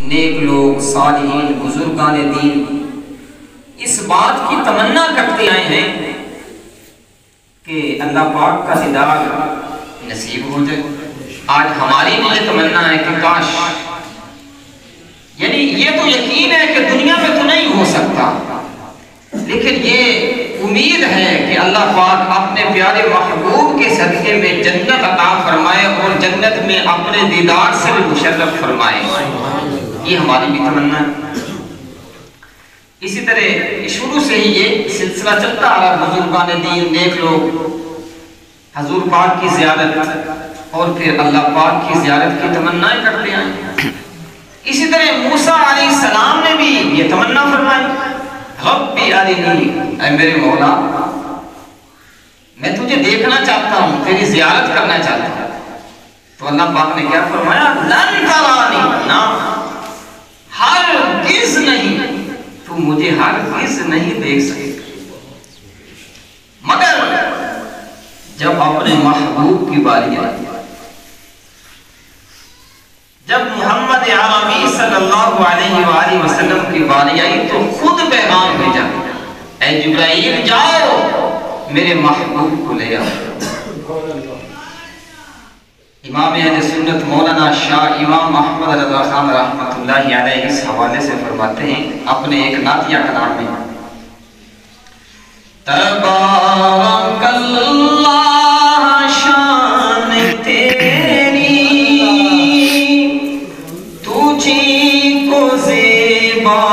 نیک لوگ، صالحین، بزرگان دین اس بات کی تمنا کرتے آئے ہیں کہ اللہ پاک کا دیدار نصیب ہو جائے۔ آج ہماری بھی یہ تمنا ہے کہ کاش، یعنی یہ تو یقین ہے کہ دنیا میں تو نہیں ہو سکتا، لیکن یہ امید ہے کہ اللہ پاک اپنے پیارے محبوب کے صدقے میں جنت عطا فرمائے اور جنت میں اپنے دیدار سے بھی مشرف فرمائے۔ یہ ہماری بھی تمنا ہے۔ اسی طرح شروع سے ہی یہ سلسلہ چلتا آ رہا، بزرگان دین، نیک لوگ حضور پاک کی زیارت اور پھر اللہ پاک کی زیارت کی تمنائیں کرتے ہیں۔ اسی طرح موسیٰ علیہ السلام نے بھی یہ تمنا فرمائی، ربی ارنی، اے میرے مولا میں تجھے دیکھنا چاہتا ہوں، تیری زیارت کرنا چاہتا ہوں۔ تو اللہ پاک نے کیا فرمایا؟ لن ترانی، نا ہرگز نہیں، تو مجھے ہرگز نہیں دیکھ سکے مگر جب اپنے محبوب کی باری آئی، جب محمد عربی صلی اللہ علیہ وآلہ وسلم کی باری آئی تو خود پیغام بھیجا، اے جبرائیل جاؤ میرے محبوب کو لے آؤ۔ امام اہل سنت مولانا شاہ امام احمد رضا خان رحمۃ اللہ علیہ اس حوالے سے فرماتے ہیں اپنے ایک نعتیہ کلام میں، تبارک اللہ شان تیری، تجھی کو زیبا